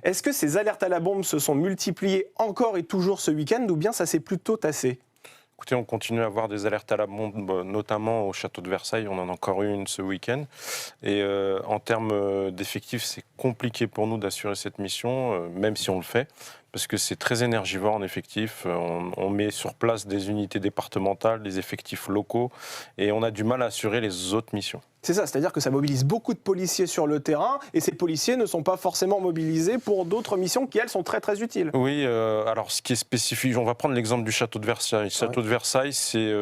Est-ce que ces alertes à la bombe se sont multipliées encore et toujours ce week-end ou bien ça s'est plutôt tassé ? Écoutez, on continue à avoir des alertes à la bombe, notamment au château de Versailles. On en a encore eu une ce week-end. Et en termes d'effectifs, c'est compliqué pour nous d'assurer cette mission, même si on le fait, parce que c'est très énergivore en effectifs. On met sur place des unités départementales, des effectifs locaux, et on a du mal à assurer les autres missions. C'est ça, c'est-à-dire que ça mobilise beaucoup de policiers sur le terrain et ces policiers ne sont pas forcément mobilisés pour d'autres missions qui, elles, sont très très utiles. Oui, alors ce qui est spécifique, on va prendre l'exemple du château de Versailles. Le château de Versailles, c'est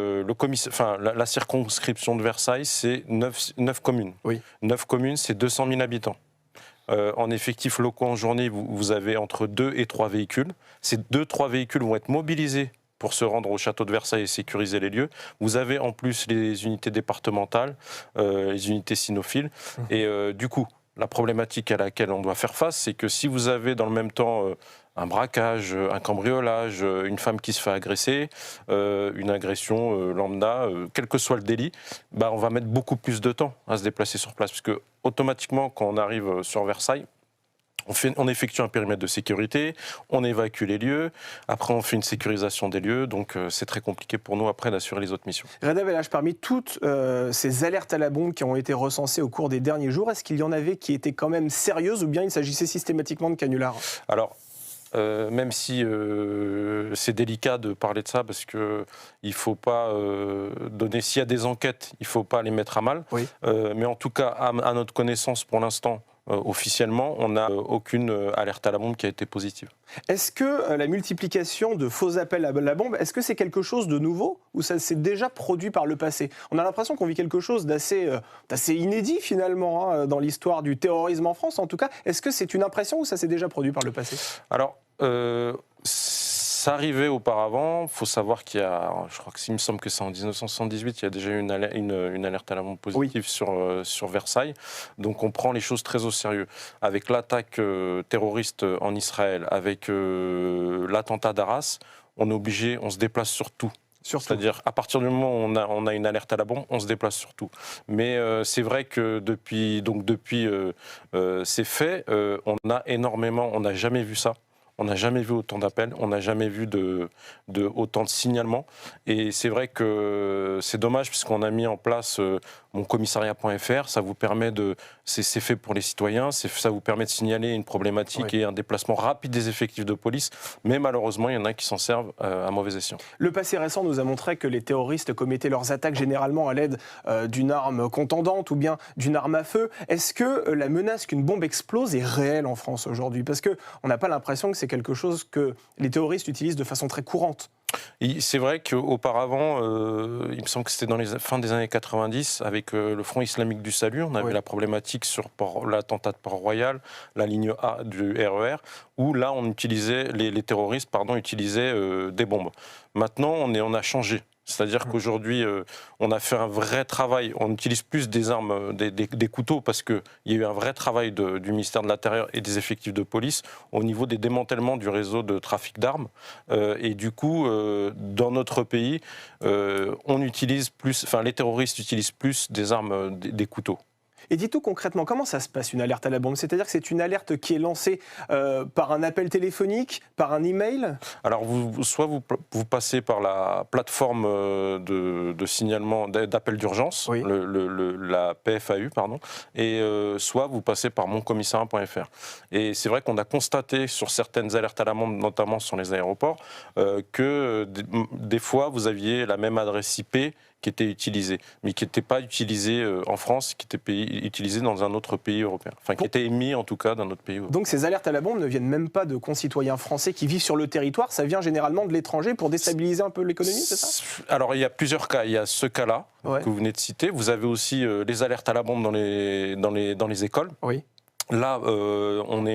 la circonscription de Versailles, c'est 9 communes. Oui. 9 communes, c'est 200 000 habitants. En effectifs locaux en journée, vous avez entre 2 et 3 véhicules. Ces 2-3 véhicules vont être mobilisés pour se rendre au château de Versailles et sécuriser les lieux. Vous avez en plus les unités départementales, les unités cynophiles. Et du coup, la problématique à laquelle on doit faire face, c'est que si vous avez dans le même temps un braquage, un cambriolage, une femme qui se fait agresser, une agression lambda, quel que soit le délit, on va mettre beaucoup plus de temps à se déplacer sur place. Parce que automatiquement, quand on arrive sur Versailles, on effectue un périmètre de sécurité, on évacue les lieux, après on fait une sécurisation des lieux, donc c'est très compliqué pour nous après d'assurer les autres missions. Reda Belhaj, parmi toutes ces alertes à la bombe qui ont été recensées au cours des derniers jours, est-ce qu'il y en avait qui étaient quand même sérieuses ou bien il s'agissait systématiquement de canulars ? Alors, même si c'est délicat de parler de ça parce qu'il ne faut pas donner, s'il y a des enquêtes, il ne faut pas les mettre à mal, oui. Mais en tout cas, à notre connaissance pour l'instant, officiellement, on n'a aucune alerte à la bombe qui a été positive. Est-ce que la multiplication de faux appels à la bombe, est-ce que c'est quelque chose de nouveau ou ça s'est déjà produit par le passé ? On a l'impression qu'on vit quelque chose d'assez inédit finalement dans l'histoire du terrorisme en France en tout cas. Est-ce que c'est une impression ou ça s'est déjà produit par le passé ? Alors, ça arrivait auparavant. Il faut savoir qu'il y a, je crois qu'il me semble que c'est en 1978, il y a déjà eu une alerte à la bombe positive sur Versailles. Donc on prend les choses très au sérieux. Avec l'attaque terroriste en Israël, avec l'attentat d'Arras, on est obligé, on se déplace sur tout. C'est-à-dire, à partir du moment où on a une alerte à la bombe, on se déplace sur tout. Mais c'est vrai que depuis ces faits, on n'a jamais vu ça. On n'a jamais vu autant d'appels, on n'a jamais vu autant de signalements. Et c'est vrai que c'est dommage puisqu'on a mis en place moncommissariat.fr. Ça vous permet c'est fait pour les citoyens, ça vous permet de signaler une problématique et un déplacement rapide des effectifs de police. Mais malheureusement, il y en a qui s'en servent à mauvais escient. Le passé récent nous a montré que les terroristes commettaient leurs attaques généralement à l'aide d'une arme contondante ou bien d'une arme à feu. Est-ce que la menace qu'une bombe explose est réelle en France aujourd'hui ? Parce qu'on n'a pas l'impression que c'est quelque chose que les terroristes utilisent de façon très courante. C'est vrai qu'auparavant, il me semble que c'était dans les fins des années 90, avec le Front islamique du salut, on avait la problématique sur l'attentat de Port-Royal, la ligne A du RER, où là, les terroristes utilisaient des bombes. Maintenant, on a changé. C'est-à-dire qu'aujourd'hui, on a fait un vrai travail. On n'utilise plus des armes, des couteaux, parce qu'il y a eu un vrai travail du ministère de l'Intérieur et des effectifs de police au niveau des démantèlements du réseau de trafic d'armes. Et du coup, dans notre pays, les terroristes utilisent plus des armes, des couteaux. Et dis-nous concrètement, comment ça se passe une alerte à la bombe ? C'est-à-dire que c'est une alerte qui est lancée par un appel téléphonique, par un email ? Alors, soit vous passez par la plateforme de signalement, d'appel d'urgence, la PFAU, pardon, et soit vous passez par moncommissariat.fr. Et c'est vrai qu'on a constaté sur certaines alertes à la bombe, notamment sur les aéroports, que des fois, vous aviez la même adresse IP qui était utilisée, mais qui n'était pas utilisée en France, qui était utilisée dans un autre pays européen. Enfin, qui était émis en tout cas d'un autre pays européen. Donc ces alertes à la bombe ne viennent même pas de concitoyens français qui vivent sur le territoire, ça vient généralement de l'étranger pour déstabiliser un peu l'économie, c'est ça ? Alors il y a plusieurs cas. Il y a ce cas-là que vous venez de citer. Vous avez aussi les alertes à la bombe dans les écoles. Oui. Là, on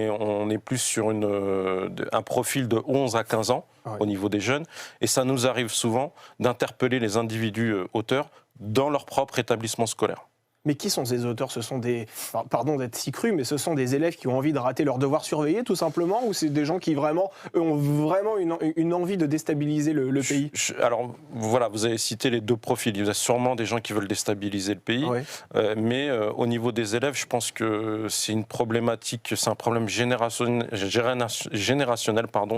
est plus sur un profil de 11 à 15 ans au niveau des jeunes. Et ça nous arrive souvent d'interpeller les individus auteurs dans leur propre établissement scolaire. Mais qui sont ces auteurs? Ce sont des, pardon d'être si cru, mais ce sont des élèves qui ont envie de rater leur devoir surveillé, tout simplement, ou c'est des gens qui vraiment, eux, ont vraiment une envie de déstabiliser le pays? Alors voilà, vous avez cité les deux profils. Il y a sûrement des gens qui veulent déstabiliser le pays, Oui. mais au niveau des élèves, je pense que c'est une problématique, c'est un problème générationnel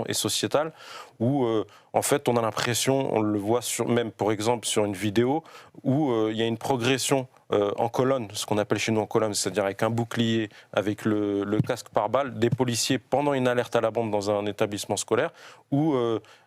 et sociétal, où en fait on a l'impression, on le voit même par exemple sur une vidéo, où il y a une progression en colonne, ce qu'on appelle chez nous en colonne, c'est-à-dire avec un bouclier, avec le casque pare-balles, des policiers pendant une alerte à la bombe dans un établissement scolaire, où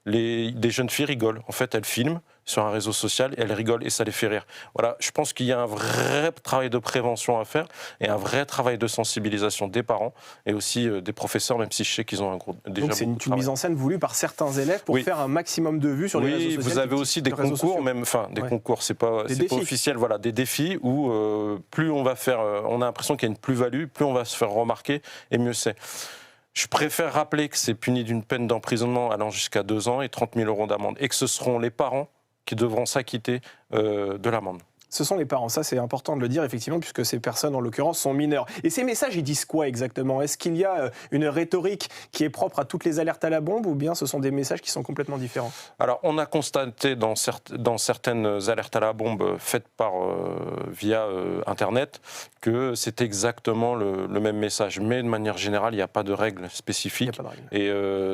des jeunes filles rigolent. En fait, elles filment sur un réseau social, et elles rigolent et ça les fait rire. Voilà, je pense qu'il y a un vrai travail de prévention à faire et un vrai travail de sensibilisation des parents et aussi des professeurs, même si je sais qu'ils ont déjà. Donc c'est une mise en scène voulue par certains élèves pour faire un maximum de vues sur les réseaux sociaux. Oui, vous avez aussi des concours, concours, c'est pas officiel, voilà, des défis où plus on va faire, on a l'impression qu'il y a une plus-value, plus on va se faire remarquer et mieux c'est. Je préfère rappeler que c'est puni d'une peine d'emprisonnement allant jusqu'à 2 ans et 30 000 € d'amende, et que ce seront les parents qui devront s'acquitter de l'amende. Ce sont les parents, ça c'est important de le dire effectivement, puisque ces personnes en l'occurrence sont mineures. Et ces messages, ils disent quoi exactement? Est-ce qu'il y a une rhétorique qui est propre à toutes les alertes à la bombe, ou bien ce sont des messages qui sont complètement différents? Alors on a constaté dans certaines alertes à la bombe faites via Internet que c'est exactement le même message. Mais de manière générale, il n'y a pas de règle spécifique. Et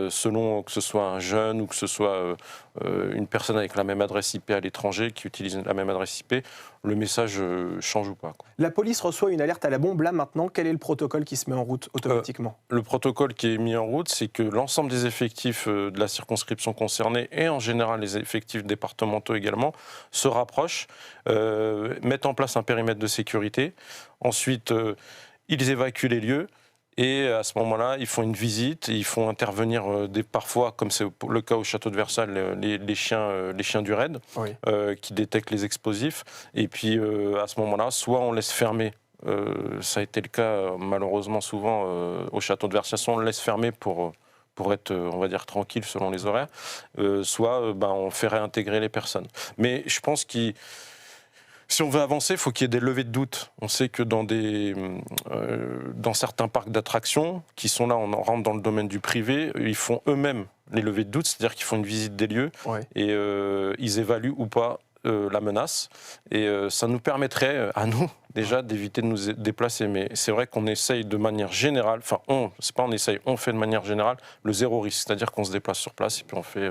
selon que ce soit un jeune ou que ce soit une personne avec la même adresse IP à l'étranger qui utilise la même adresse IP, le message change ou pas, quoi. La police reçoit une alerte à la bombe, là maintenant, quel est le protocole qui se met en route automatiquement? Le protocole qui est mis en route, c'est que l'ensemble des effectifs de la circonscription concernée, et en général les effectifs départementaux également, se rapprochent, mettent en place un périmètre de sécurité. Ensuite, ils évacuent les lieux. Et à ce moment-là, ils font une visite, ils font intervenir parfois, comme c'est le cas au château de Versailles, les chiens du raid, oui, qui détectent les explosifs. Et puis à ce moment-là, soit on laisse fermer, ça a été le cas malheureusement souvent au château de Versailles, soit on le laisse fermer pour être, on va dire, tranquille selon les horaires, soit on fait réintégrer les personnes. Mais je pense si on veut avancer, il faut qu'il y ait des levées de doute. On sait que dans certains parcs d'attractions, qui sont là, on rentre dans le domaine du privé, ils font eux-mêmes les levées de doute, c'est-à-dire qu'ils font une visite des lieux, ouais, et ils évaluent ou pas la menace. Et ça nous permettrait, à nous, déjà, d'éviter de nous déplacer. Mais c'est vrai qu'on essaye de manière générale, enfin, c'est pas on essaye, on fait de manière générale le zéro risque, c'est-à-dire qu'on se déplace sur place et puis on fait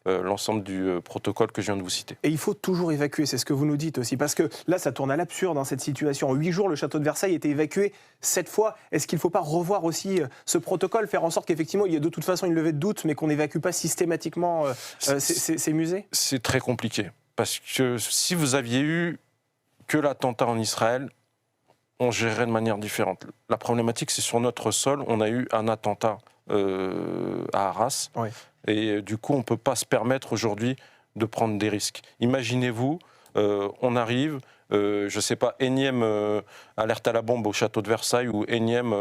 l'ensemble du protocole que je viens de vous citer. Et il faut toujours évacuer, c'est ce que vous nous dites aussi, parce que là, ça tourne à l'absurde, hein, cette situation. En 8 jours, le château de Versailles a été évacué 7 fois. Est-ce qu'il ne faut pas revoir aussi ce protocole, faire en sorte qu'effectivement, il y ait de toute façon une levée de doute, mais qu'on n'évacue pas systématiquement ces musées? C'est très compliqué, parce que si vous aviez eu que l'attentat en Israël, on gérerait de manière différente. La problématique, c'est sur notre sol, on a eu un attentat à Arras. Oui. Et du coup, on ne peut pas se permettre aujourd'hui de prendre des risques. Imaginez-vous, on arrive, je ne sais pas, énième alerte à la bombe au château de Versailles ou énième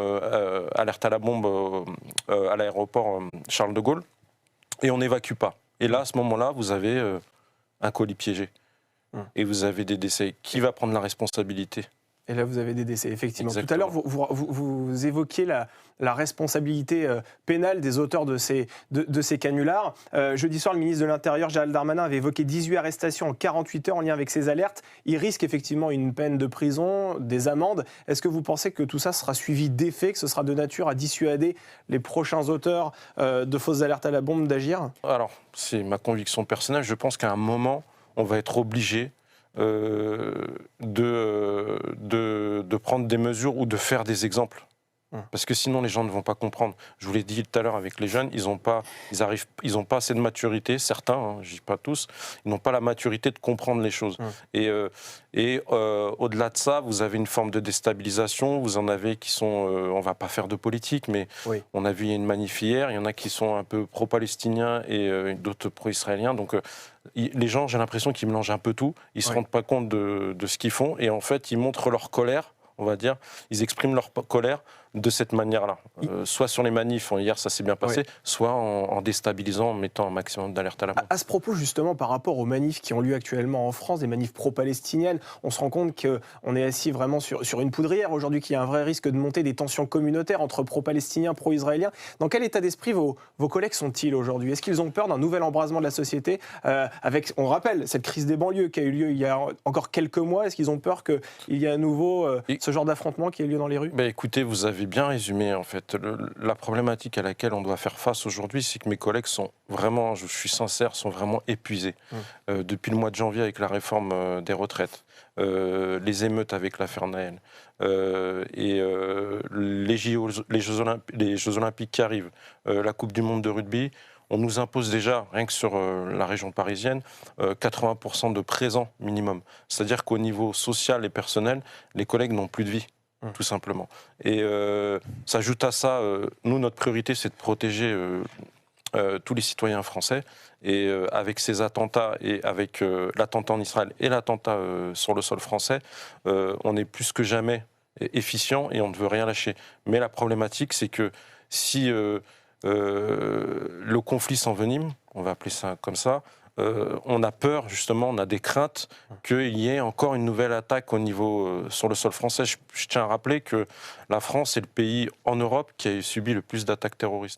alerte à la bombe à l'aéroport Charles de Gaulle, et on n'évacue pas. Et là, à ce moment-là, vous avez un colis piégé. Et vous avez des décès. Qui va prendre la responsabilité ? Et là, vous avez des décès, effectivement. Exactement. Tout à l'heure, vous évoquiez la responsabilité pénale des auteurs de ces canulars. Jeudi soir, le ministre de l'Intérieur, Gérald Darmanin, avait évoqué 18 arrestations en 48 heures en lien avec ces alertes. Il risque effectivement une peine de prison, des amendes. Est-ce que vous pensez que tout ça sera suivi d'effet, que ce sera de nature à dissuader les prochains auteurs de fausses alertes à la bombe d'agir ? Alors, c'est ma conviction personnelle. Je pense qu'à un moment, on va être obligé de prendre des mesures ou de faire des exemples. Parce que sinon, les gens ne vont pas comprendre. Je vous l'ai dit tout à l'heure avec les jeunes, ils n'ont pas assez de maturité, certains, hein, je ne dis pas tous, ils n'ont pas la maturité de comprendre les choses. Et au-delà de ça, vous avez une forme de déstabilisation, vous en avez qui sont, on ne va pas faire de politique, mais oui, on a vu il y a une manif hier, il y en a qui sont un peu pro-palestiniens et d'autres pro-israéliens, donc les gens, j'ai l'impression qu'ils mélangent un peu tout, ils ne se rendent pas compte de ce qu'ils font, et en fait, ils montrent leur colère, on va dire, ils expriment leur colère de cette manière-là. Soit sur les manifs, hier ça s'est bien passé, soit en déstabilisant, en mettant un maximum d'alerte à la bombe. À ce propos, justement, par rapport aux manifs qui ont lieu actuellement en France, des manifs pro-palestiniennes, on se rend compte qu'on est assis vraiment sur une poudrière aujourd'hui, qu'il y a un vrai risque de monter des tensions communautaires entre pro-palestiniens, pro-israéliens. Dans quel état d'esprit vos collègues sont-ils aujourd'hui? Est-ce qu'ils ont peur d'un nouvel embrasement de la société avec, on rappelle, cette crise des banlieues qui a eu lieu il y a encore quelques mois? Est-ce qu'ils ont peur qu'il y ait à nouveau ce genre d'affrontement qui ait lieu dans les rues? Écoutez, vous avez bien résumé en fait. La problématique à laquelle on doit faire face aujourd'hui, c'est que mes collègues sont vraiment, je suis sincère, sont vraiment épuisés. Depuis le mois de janvier avec la réforme des retraites, les émeutes avec l'affaire Naël, et les Jeux Olympiques qui arrivent, la Coupe du Monde de rugby, on nous impose déjà, rien que sur la région parisienne, 80% de présents minimum. C'est-à-dire qu'au niveau social et personnel, les collègues n'ont plus de vie. Tout simplement. Et s'ajoute à ça, nous, notre priorité, c'est de protéger tous les citoyens français. Et avec ces attentats, et avec l'attentat en Israël et l'attentat sur le sol français, on est plus que jamais efficient et on ne veut rien lâcher. Mais la problématique, c'est que si le conflit s'envenime, on va appeler ça comme ça, on a peur, justement, on a des craintes qu'il y ait encore une nouvelle attaque au niveau, sur le sol français. Je tiens à rappeler que la France est le pays en Europe qui a subi le plus d'attaques terroristes.